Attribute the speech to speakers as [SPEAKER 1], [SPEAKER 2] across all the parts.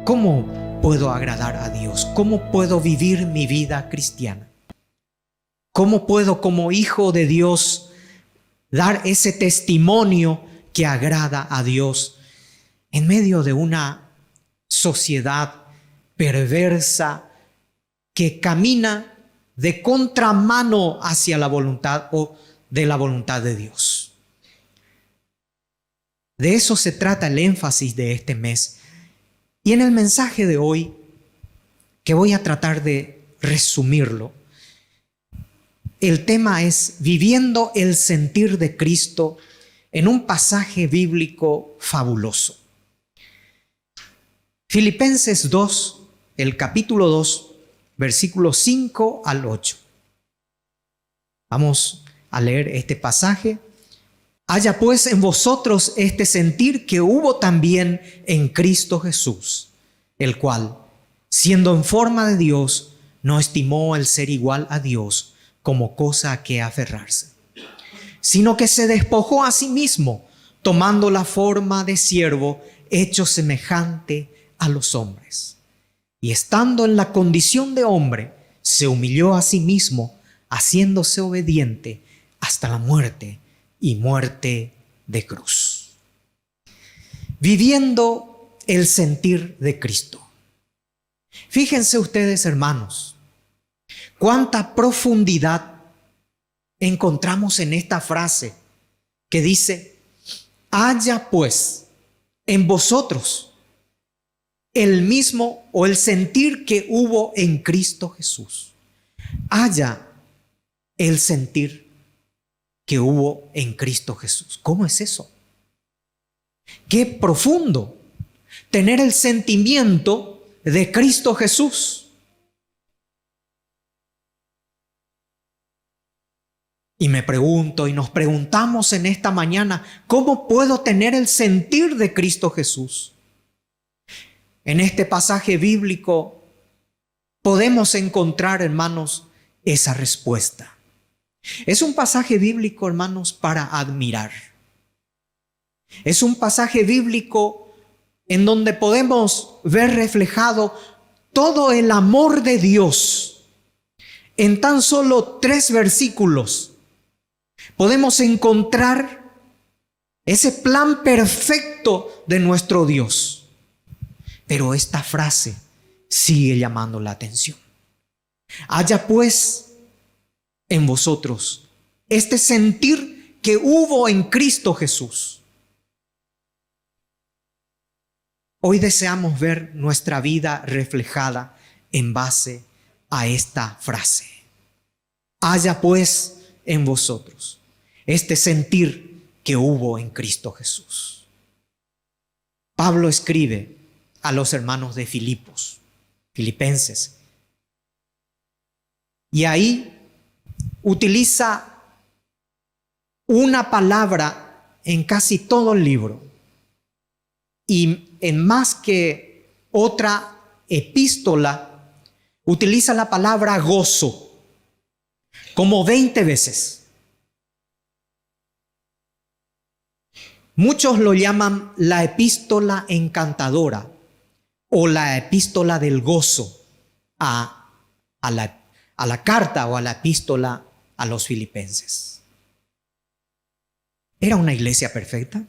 [SPEAKER 1] ¿Cómo puedo agradar a Dios? ¿Cómo puedo vivir mi vida cristiana? ¿Cómo puedo, como hijo de Dios, dar ese testimonio que agrada a Dios en medio de una sociedad perversa que camina de contramano hacia la voluntad o de la voluntad de Dios? De eso se trata el énfasis de este mes. Y en el mensaje de hoy, que voy a tratar de resumirlo, el tema es viviendo el sentir de Cristo en un pasaje bíblico fabuloso. Filipenses 2, el capítulo 2, versículos 5 al 8. Vamos a leer este pasaje. Haya pues en vosotros este sentir que hubo también en Cristo Jesús, el cual, siendo en forma de Dios, no estimó el ser igual a Dios como cosa a que aferrarse, sino que se despojó a sí mismo, tomando la forma de siervo, hecho semejante a los hombres. Y estando en la condición de hombre, se humilló a sí mismo, haciéndose obediente hasta la muerte y muerte de cruz. Viviendo el sentir de Cristo. Fíjense ustedes, hermanos, cuánta profundidad encontramos en esta frase que dice: haya pues en vosotros el mismo o el sentir que hubo en Cristo Jesús. Haya el sentir que hubo en Cristo Jesús. ¿Cómo es eso? Qué profundo tener el sentimiento de Cristo Jesús. Y me pregunto y nos preguntamos en esta mañana, ¿cómo puedo tener el sentir de Cristo Jesús? En este pasaje bíblico podemos encontrar, hermanos, esa respuesta. Es un pasaje bíblico, hermanos, para admirar. Es un pasaje bíblico en donde podemos ver reflejado todo el amor de Dios. En tan solo 3 versículos podemos encontrar ese plan perfecto de nuestro Dios. Pero esta frase sigue llamando la atención. Haya pues en vosotros este sentir que hubo en Cristo Jesús. Hoy deseamos ver nuestra vida reflejada en base a esta frase. Haya pues en vosotros este sentir que hubo en Cristo Jesús. Pablo escribe a los hermanos de Filipenses, y ahí utiliza una palabra en casi todo el libro, y en más que otra epístola utiliza la palabra gozo como 20 veces. Muchos lo llaman la epístola encantadora o la epístola del gozo a la carta o a la epístola a los filipenses. ¿Era una iglesia perfecta?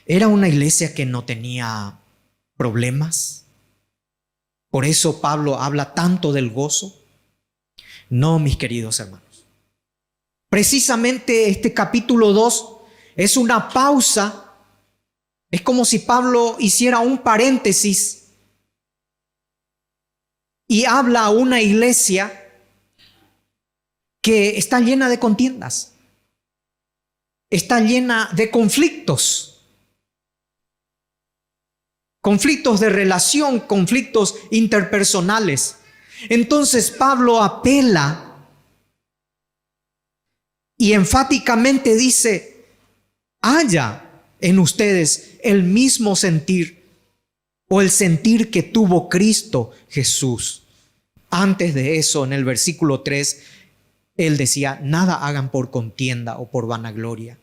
[SPEAKER 1] ¿Era una iglesia que no tenía problemas? ¿Por eso Pablo habla tanto del gozo? No, mis queridos hermanos. Precisamente este capítulo 2 es una pausa. Es como si Pablo hiciera un paréntesis y habla a una iglesia que está llena de contiendas, está llena de conflictos de relación, conflictos interpersonales. Entonces Pablo apela y enfáticamente dice: haya en ustedes el mismo sentir o el sentir que tuvo Cristo Jesús. Antes de eso, en el versículo 3, él decía: nada hagan por contienda o por vanagloria,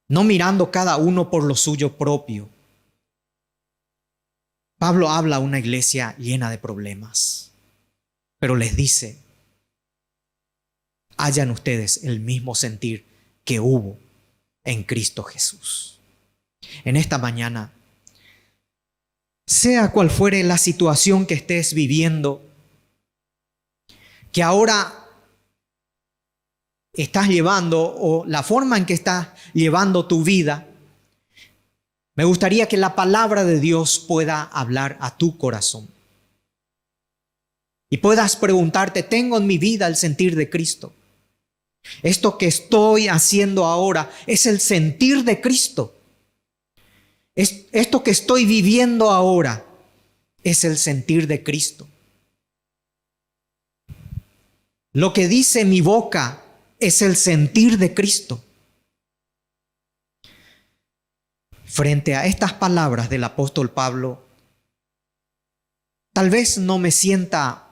[SPEAKER 1] no mirando cada uno por lo suyo propio, Pablo habla a una iglesia llena de problemas, pero les dice: hayan ustedes el mismo sentir que hubo en Cristo Jesús. En esta mañana, sea cual fuere la situación que estés viviendo, que ahora estás llevando o la forma en que estás llevando tu vida, me gustaría que la palabra de Dios pueda hablar a tu corazón y puedas preguntarte: ¿tengo en mi vida el sentir de Cristo? ¿Esto que estoy haciendo ahora es el sentir de Cristo? ¿Esto que estoy viviendo ahora es el sentir de Cristo? ¿Lo que dice mi boca es el sentir de Cristo? Frente a estas palabras del apóstol Pablo, tal vez no me sienta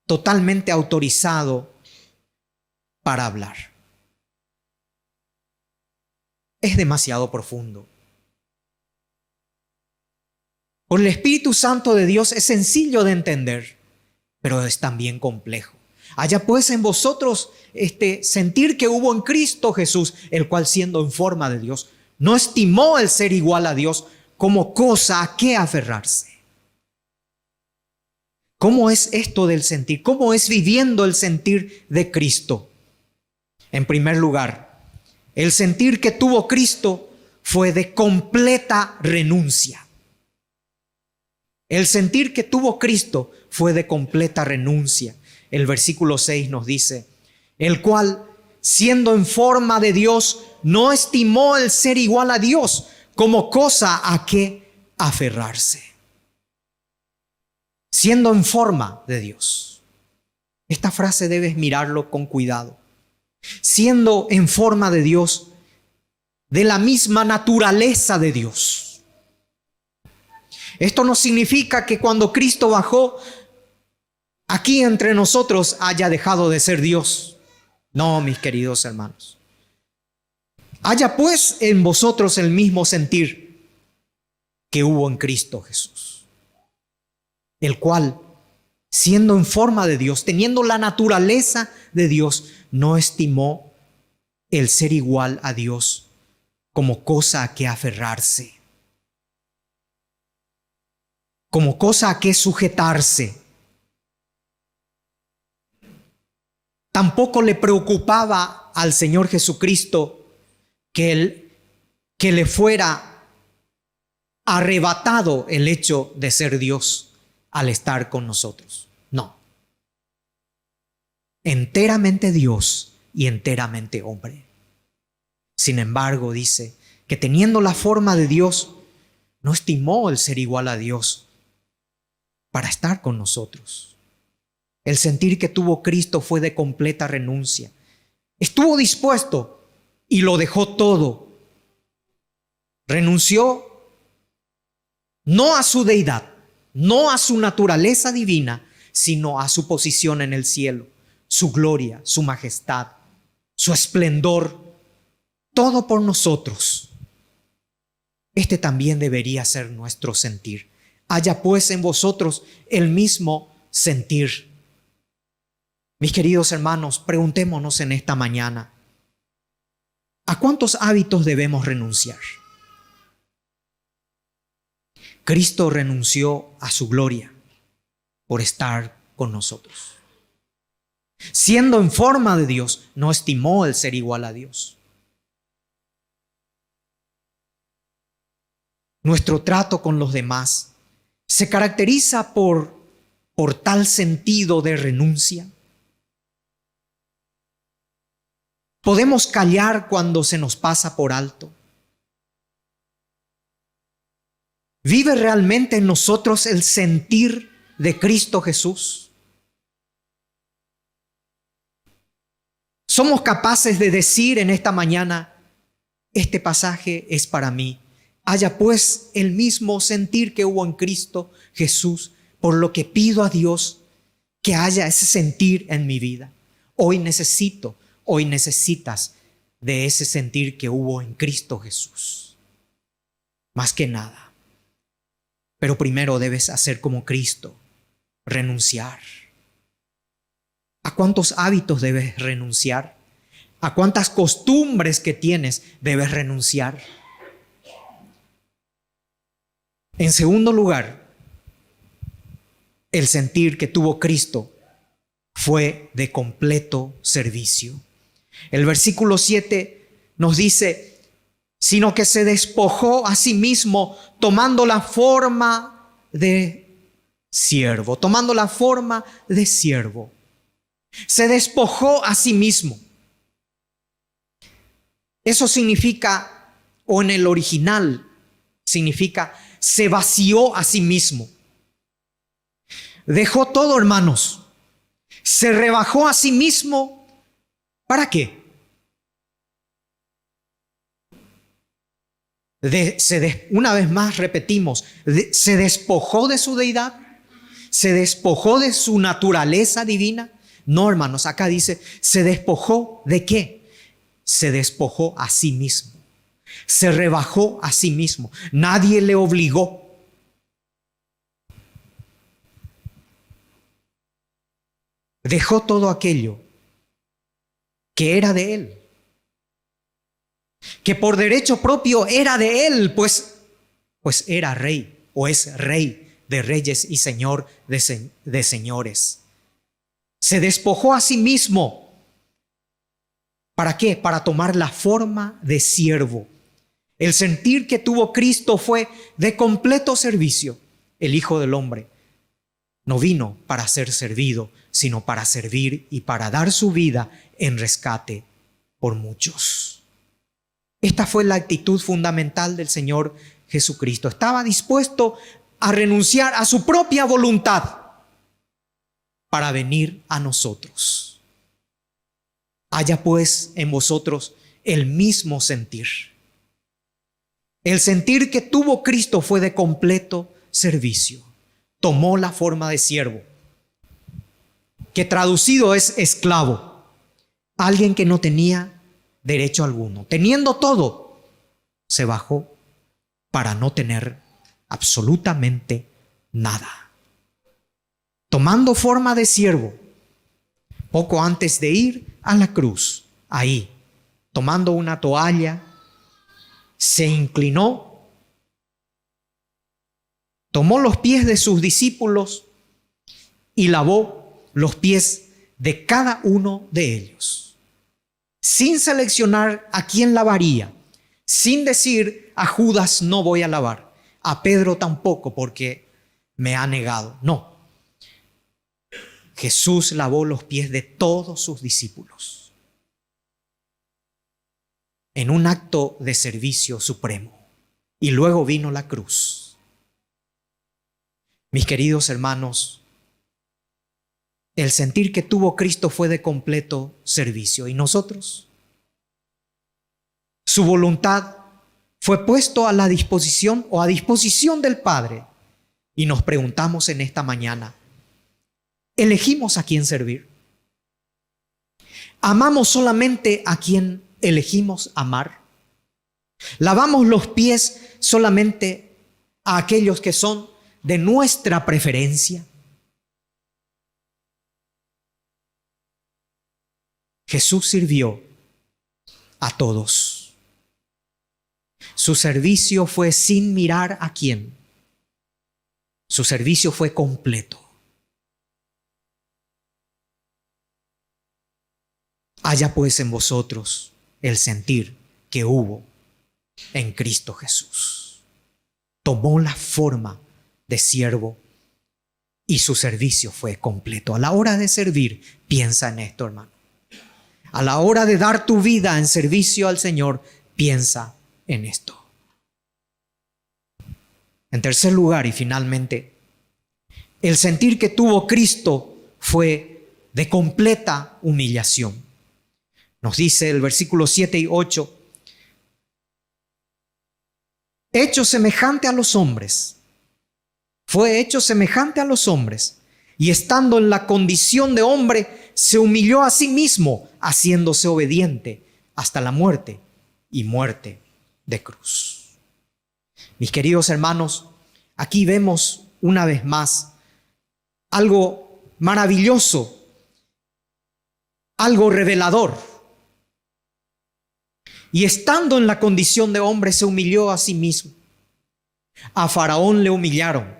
[SPEAKER 1] totalmente autorizado para hablar. Es demasiado profundo. Por el Espíritu Santo de Dios es sencillo de entender, pero es también complejo. Haya pues en vosotros este sentir que hubo en Cristo Jesús, el cual, siendo en forma de Dios, no estimó el ser igual a Dios como cosa a que aferrarse. ¿Cómo es esto del sentir? ¿Cómo es viviendo el sentir de Cristo? En primer lugar, el sentir que tuvo Cristo fue de completa renuncia. El sentir que tuvo Cristo fue de completa renuncia. El versículo 6 nos dice: el cual, siendo en forma de Dios, no estimó el ser igual a Dios como cosa a que aferrarse. Siendo en forma de Dios. Esta frase debes mirarlo con cuidado. Siendo en forma de Dios, de la misma naturaleza de Dios. Esto no significa que cuando Cristo bajó aquí entre nosotros haya dejado de ser Dios. No, mis queridos hermanos. Haya pues en vosotros el mismo sentir que hubo en Cristo Jesús, el cual, siendo en forma de Dios, teniendo la naturaleza de Dios, no estimó el ser igual a Dios como cosa a que aferrarse, como cosa a que sujetarse. Tampoco le preocupaba al Señor Jesucristo que le fuera arrebatado el hecho de ser Dios al estar con nosotros. No. Enteramente Dios y enteramente hombre. Sin embargo, dice que teniendo la forma de Dios, no estimó el ser igual a Dios para estar con nosotros. El sentir que tuvo Cristo fue de completa renuncia. Estuvo dispuesto y lo dejó todo. Renunció no a su deidad, no a su naturaleza divina, sino a su posición en el cielo, su gloria, su majestad, su esplendor, todo por nosotros. Este también debería ser nuestro sentir. Haya pues en vosotros el mismo sentir. Mis queridos hermanos, preguntémonos en esta mañana: ¿a cuántos hábitos debemos renunciar? Cristo renunció a su gloria por estar con nosotros. Siendo en forma de Dios, no estimó el ser igual a Dios. Nuestro trato con los demás se caracteriza por tal sentido de renuncia. Podemos callar cuando se nos pasa por alto. ¿Vive realmente en nosotros el sentir de Cristo Jesús? ¿Somos capaces de decir en esta mañana: este pasaje es para mí? Haya pues el mismo sentir que hubo en Cristo Jesús, por lo que pido a Dios que haya ese sentir en mi vida. Hoy necesitas de ese sentir que hubo en Cristo Jesús. Más que nada, Pero primero debes hacer como Cristo, renunciar. ¿A cuántos hábitos debes renunciar? ¿A cuántas costumbres que tienes debes renunciar? En segundo lugar, el sentir que tuvo Cristo fue de completo servicio. El versículo 7 nos dice, sino que se despojó a sí mismo tomando la forma de siervo, tomando la forma de siervo. Se despojó a sí mismo. Eso significa, o en el original, significa se vació a sí mismo. Dejó todo, hermanos. Se rebajó a sí mismo. ¿Para qué? Una vez más repetimos, se despojó de su deidad, se despojó de su naturaleza divina. No, hermanos, acá dice, se despojó ¿de qué? Se despojó a sí mismo, se rebajó a sí mismo. Nadie le obligó. Dejó todo aquello que era de él, que por derecho propio era de él, pues era rey, o es rey de reyes y señor de señores. Se despojó a sí mismo. ¿Para qué? Para tomar la forma de siervo. El sentir que tuvo Cristo fue de completo servicio. El Hijo del Hombre no vino para ser servido, sino para servir y para dar su vida en rescate por muchos. Esta fue la actitud fundamental del Señor Jesucristo. Estaba dispuesto a renunciar a su propia voluntad para venir a nosotros. Haya pues en vosotros el mismo sentir. El sentir que tuvo Cristo fue de completo servicio. Tomó la forma de siervo, que traducido es esclavo. Alguien que no tenía derecho alguno. Teniendo todo, se bajó para no tener absolutamente nada. Tomando forma de siervo, poco antes de ir a la cruz, ahí, tomando una toalla, se inclinó, tomó los pies de sus discípulos y lavó los pies de cada uno de ellos, sin seleccionar a quién lavaría, sin decir a Judas no voy a lavar, a Pedro tampoco porque me ha negado. No. Jesús lavó los pies de todos sus discípulos en un acto de servicio supremo. Y luego vino la cruz. Mis queridos hermanos, el sentir que tuvo Cristo fue de completo servicio. ¿Y nosotros? Su voluntad fue puesto a la disposición o a disposición del Padre. Y nos preguntamos en esta mañana, ¿elegimos a quién servir? ¿Amamos solamente a quien elegimos amar? ¿Lavamos los pies solamente a aquellos que son de nuestra preferencia? Jesús sirvió a todos. Su servicio fue sin mirar a quién. Su servicio fue completo. Haya pues en vosotros el sentir que hubo en Cristo Jesús. Tomó la forma de siervo y su servicio fue completo. A la hora de servir, piensa en esto, hermano. A la hora de dar tu vida en servicio al Señor, piensa en esto. En tercer lugar y finalmente, el sentir que tuvo Cristo fue de completa humillación. Nos dice el versículo 7 y 8, hecho semejante a los hombres, fue hecho semejante a los hombres, y estando en la condición de hombre, se humilló a sí mismo, haciéndose obediente hasta la muerte y muerte de cruz. Mis queridos hermanos, Aquí vemos una vez más algo maravilloso, algo revelador. Y estando en la condición de hombre, se humilló a sí mismo. A Faraón le humillaron,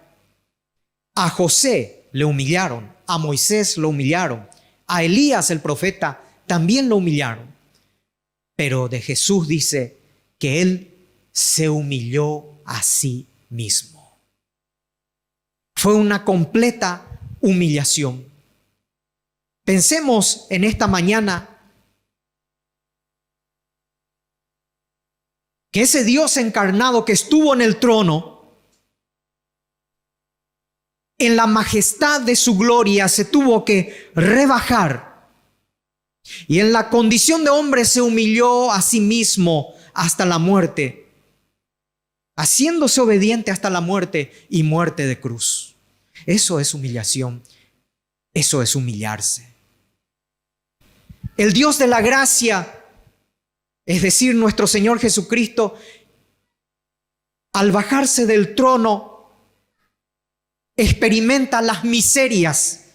[SPEAKER 1] a José le humillaron, a Moisés lo humillaron, a Elías el profeta también lo humillaron. Pero de Jesús dice que Él se humilló a sí mismo. Fue una completa humillación. Pensemos en esta mañana que ese Dios encarnado que estuvo en el trono, en la majestad de su gloria, se tuvo que rebajar y en la condición de hombre se humilló a sí mismo hasta la muerte, haciéndose obediente hasta la muerte y muerte de cruz. Eso es humillación, eso es humillarse. El Dios de la gracia, es decir, nuestro Señor Jesucristo, al bajarse del trono, experimenta las miserias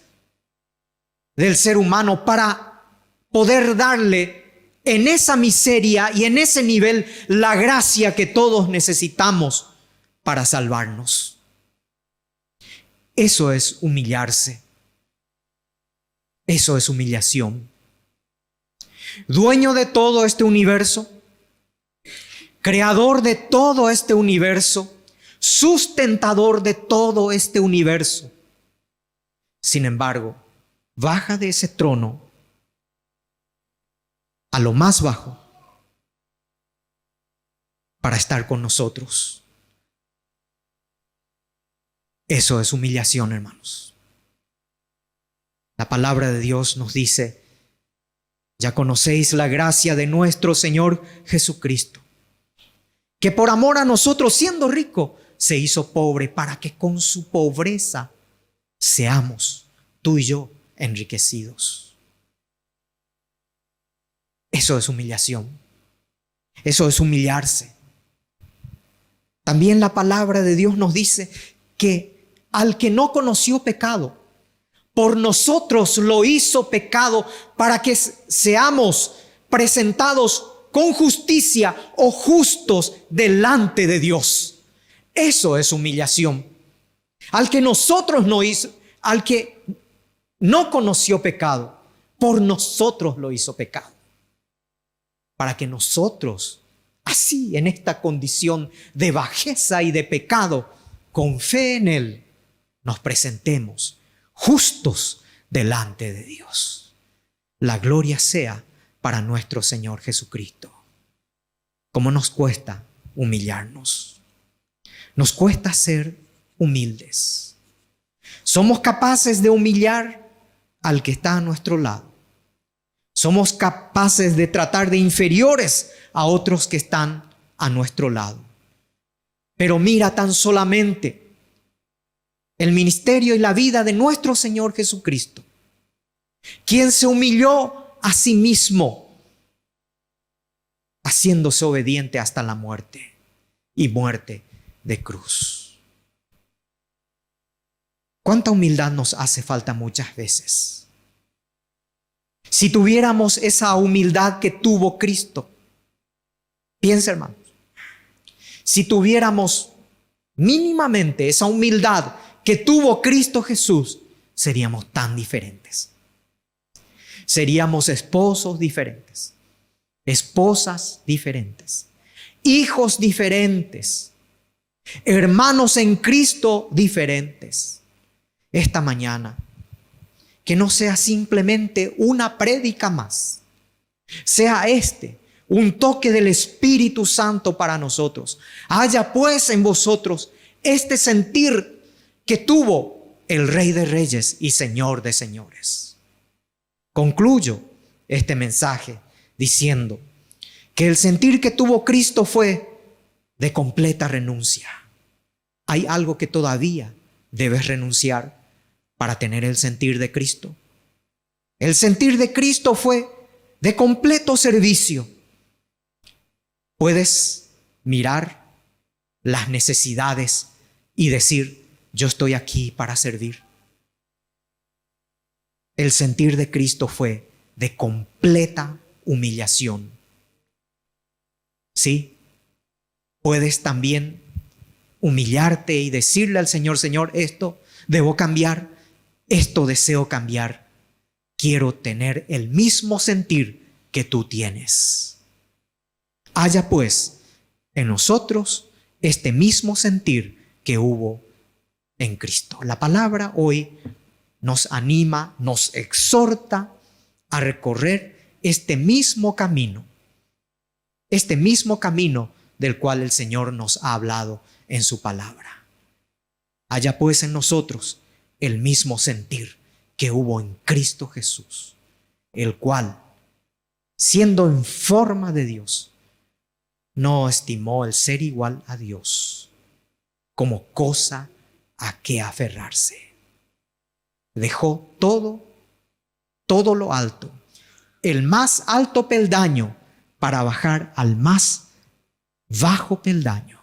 [SPEAKER 1] del ser humano para poder darle en esa miseria y en ese nivel la gracia que todos necesitamos para salvarnos. Eso es humillarse. Eso es humillación. Dueño de todo este universo, creador de todo este universo, sustentador de todo este universo. Sin embargo, baja de ese trono a lo más bajo para estar con nosotros. Eso es humillación, hermanos. La palabra de Dios nos dice: ya conocéis la gracia de nuestro Señor Jesucristo, que por amor a nosotros, siendo rico, se hizo pobre para que con su pobreza seamos tú y yo enriquecidos. Eso es humillación. Eso es humillarse. También la palabra de Dios nos dice que al que no conoció pecado, por nosotros lo hizo pecado para que seamos presentados con justicia o justos delante de Dios. Eso es humillación. Al que nosotros no hizo, al que no conoció pecado, por nosotros lo hizo pecado. Para que nosotros, así en esta condición de bajeza y de pecado, con fe en Él, nos presentemos justos delante de Dios. La gloria sea para nuestro Señor Jesucristo. ¿Cómo nos cuesta humillarnos? Nos cuesta ser humildes. Somos capaces de humillar al que está a nuestro lado. Somos capaces de tratar de inferiores a otros que están a nuestro lado. Pero mira tan solamente el ministerio y la vida de nuestro Señor Jesucristo, quien se humilló a sí mismo, haciéndose obediente hasta la muerte y muerte de cruz. ¿Cuánta humildad nos hace falta muchas veces? Si tuviéramos esa humildad que tuvo Cristo, piensa, hermanos, si tuviéramos mínimamente esa humildad que tuvo Cristo Jesús, seríamos tan diferentes. Seríamos esposos diferentes, esposas diferentes, hijos diferentes, hermanos en Cristo diferentes. Esta mañana, que no sea simplemente una prédica más, sea un toque del Espíritu Santo para nosotros. Haya pues en vosotros este sentir que tuvo el Rey de Reyes y Señor de Señores. Concluyo este mensaje diciendo que el sentir que tuvo Cristo fue de completa renuncia. ¿Hay algo que todavía debes renunciar para tener el sentir de Cristo? El sentir de Cristo fue de completo servicio. Puedes mirar las necesidades y decir, yo estoy aquí para servir. El sentir de Cristo fue de completa humillación. ¿Sí? Puedes también humillarte y decirle al Señor, Señor, esto debo cambiar, esto deseo cambiar. Quiero tener el mismo sentir que tú tienes. Haya pues en nosotros este mismo sentir que hubo en Cristo. La palabra hoy nos anima, nos exhorta a recorrer este mismo camino del cual el Señor nos ha hablado en su palabra. Haya pues en nosotros el mismo sentir que hubo en Cristo Jesús, el cual, siendo en forma de Dios, no estimó el ser igual a Dios como cosa a que aferrarse. Dejó todo lo alto, el más alto peldaño, para bajar al más bajo peldaño,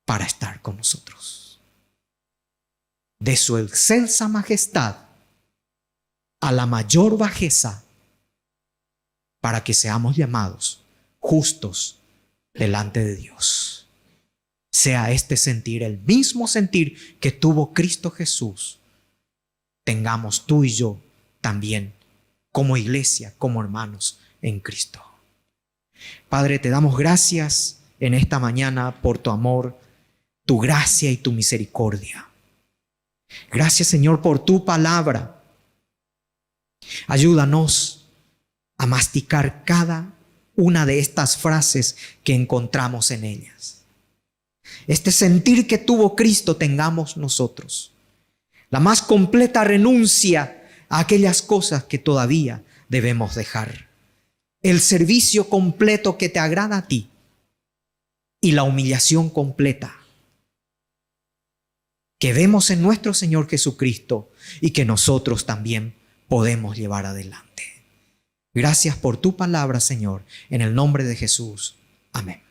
[SPEAKER 1] para estar con nosotros. De su excelsa majestad a la mayor bajeza, para que seamos llamados justos delante de Dios. Sea este sentir el mismo sentir que tuvo Cristo Jesús, tengamos tú y yo también como iglesia, como hermanos en Cristo. Padre, te damos gracias en esta mañana por tu amor, tu gracia y tu misericordia. Gracias, Señor, por tu palabra. Ayúdanos a masticar cada una de estas frases que encontramos en ellas. Este sentir que tuvo Cristo tengamos nosotros. La más completa renuncia a aquellas cosas que todavía debemos dejar. El servicio completo que te agrada a ti y la humillación completa que vemos en nuestro Señor Jesucristo y que nosotros también podemos llevar adelante. Gracias por tu palabra, Señor, en el nombre de Jesús. Amén.